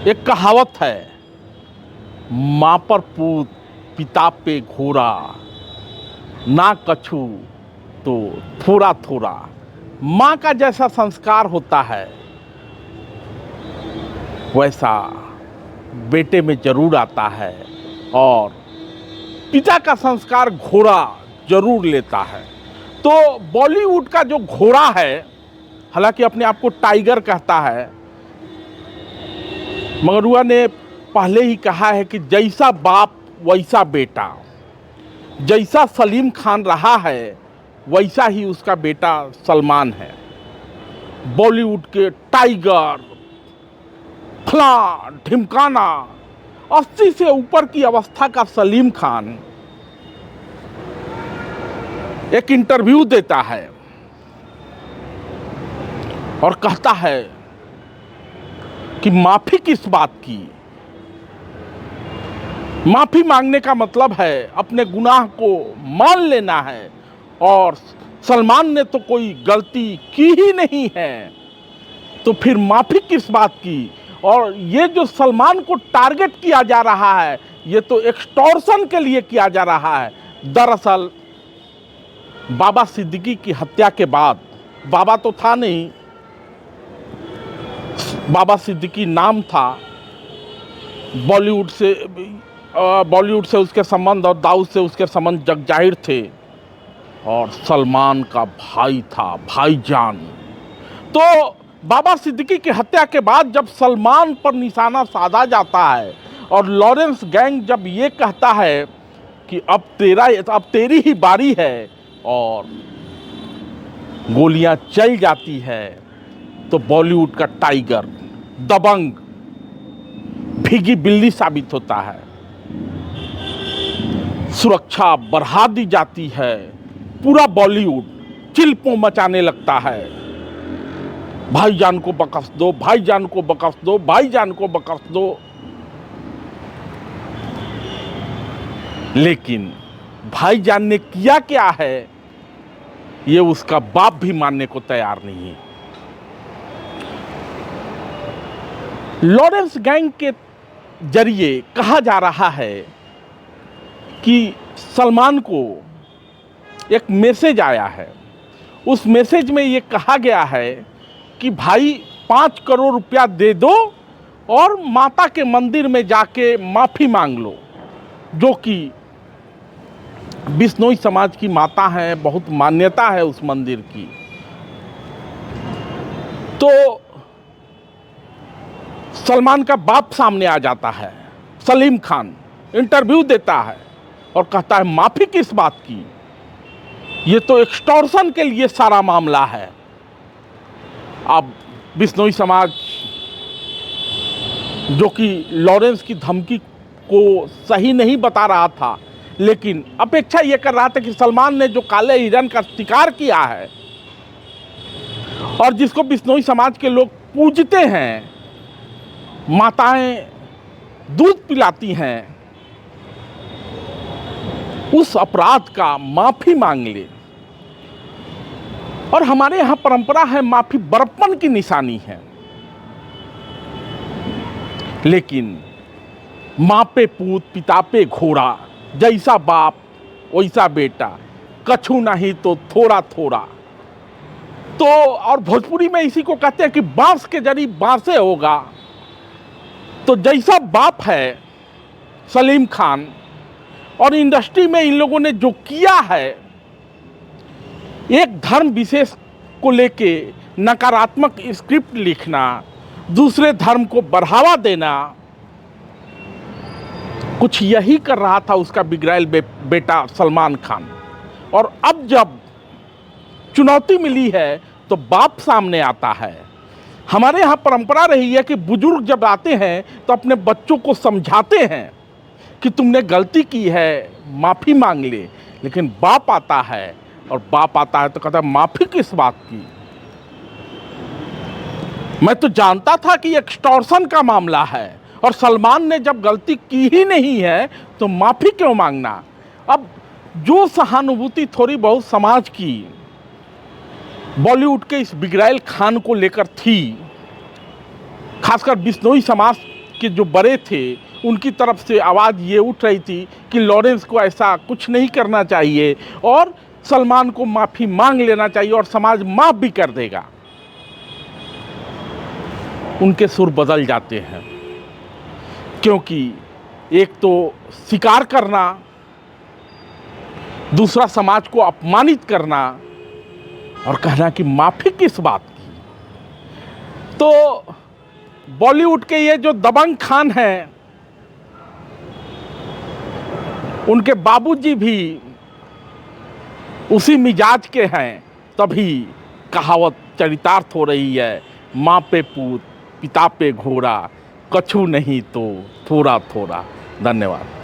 एक कहावत है, माँ पर पूत पिता पे घोड़ा, ना कछु तो थोड़ा थोड़ा। माँ का जैसा संस्कार होता है वैसा बेटे में जरूर आता है, और पिता का संस्कार घोड़ा जरूर लेता है। तो बॉलीवुड का जो घोड़ा है, हालांकि अपने आप को टाइगर कहता है, मगर वह ने पहले ही कहा है कि जैसा बाप वैसा बेटा। जैसा सलीम खान रहा है वैसा ही उसका बेटा सलमान है। बॉलीवुड के टाइगर, फला ढिमकाना, 80 से ऊपर की अवस्था का सलीम खान एक इंटरव्यू देता है और कहता है कि माफी किस बात की। माफी मांगने का मतलब है अपने गुनाह को मान लेना है, और सलमान ने तो कोई गलती की ही नहीं है, तो फिर माफी किस बात की। और ये जो सलमान को टारगेट किया जा रहा है, ये तो एक्सटॉर्शन के लिए किया जा रहा है। दरअसल बाबा सिद्दीकी की हत्या के बाद, बाबा तो था नहीं, बाबा सिद्दीकी नाम था, बॉलीवुड से उसके संबंध और दाऊद से उसके संबंध जग जाहिर थे, और सलमान का भाई था, भाईजान। तो बाबा सिद्दीकी की हत्या के बाद जब सलमान पर निशाना साधा जाता है और लॉरेंस गैंग जब ये कहता है कि अब तेरी ही बारी है, और गोलियां चल जाती है, तो बॉलीवुड का टाइगर दबंग भीगी बिल्ली साबित होता है। सुरक्षा बढ़ा दी जाती है, पूरा बॉलीवुड चिल्पों मचाने लगता है, भाईजान को बख्श दो, भाईजान को बख्श दो, भाईजान को बख्श दो। लेकिन भाईजान ने किया क्या है, ये उसका बाप भी मानने को तैयार नहीं है। लॉरेंस गैंग के जरिए कहा जा रहा है कि सलमान को एक मैसेज आया है। उस मैसेज में ये कहा गया है कि भाई 5 करोड़ रुपया दे दो और माता के मंदिर में जाके माफ़ी मांग लो, जो कि बिश्नोई समाज की माता है, बहुत मान्यता है उस मंदिर की। तो सलमान का बाप सामने आ जाता है, सलीम खान इंटरव्यू देता है और कहता है माफ़ी किस बात की, ये तो एक्सटॉर्शन के लिए सारा मामला है। अब बिश्नोई समाज, जो कि लॉरेंस की धमकी को सही नहीं बता रहा था, लेकिन अपेक्षा ये कर रहा था कि सलमान ने जो काले हिरन का शिकार किया है और जिसको बिश्नोई समाज के लोग पूजते हैं, माताएं दूध पिलाती हैं, उस अपराध का माफी मांग ले। और हमारे यहाँ परंपरा है, माफी बड़प्पन की निशानी है। लेकिन माँ पे पूत पिता पे घोड़ा, जैसा बाप वैसा बेटा, कछु नहीं तो थोड़ा थोड़ा। तो और भोजपुरी में इसी को कहते हैं कि बांस के जरी बांसे होगा। तो जैसा बाप है सलीम खान, और इंडस्ट्री में इन लोगों ने जो किया है, एक धर्म विशेष को लेके नकारात्मक स्क्रिप्ट लिखना, दूसरे धर्म को बढ़ावा देना, कुछ यही कर रहा था उसका बिगड़ैल बेटा सलमान खान। और अब जब चुनौती मिली है तो बाप सामने आता है। हमारे यहाँ परंपरा रही है कि बुजुर्ग जब आते हैं तो अपने बच्चों को समझाते हैं कि तुमने गलती की है, माफ़ी मांग ले। लेकिन बाप आता है, और बाप आता है तो कहता है माफ़ी किस बात की, मैं तो जानता था कि एक्सटॉर्शन का मामला है, और सलमान ने जब गलती की ही नहीं है तो माफ़ी क्यों मांगना। अब जो सहानुभूति थोड़ी बहुत समाज की बॉलीवुड के इस बिगड़ैल खान को लेकर थी, खासकर बिश्नोई समाज के जो बड़े थे उनकी तरफ से आवाज़ ये उठ रही थी कि लॉरेंस को ऐसा कुछ नहीं करना चाहिए और सलमान को माफ़ी मांग लेना चाहिए और समाज माफ़ भी कर देगा। उनके सुर बदल जाते हैं, क्योंकि एक तो शिकार करना, दूसरा समाज को अपमानित करना और कहना कि माफ़ी किस बात की। तो बॉलीवुड के ये जो दबंग खान हैं, उनके बाबूजी भी उसी मिजाज के हैं, तभी कहावत चरितार्थ हो रही है, माँ पे पूत पिता पे घोड़ा, कछु नहीं तो थोड़ा थोड़ा। धन्यवाद।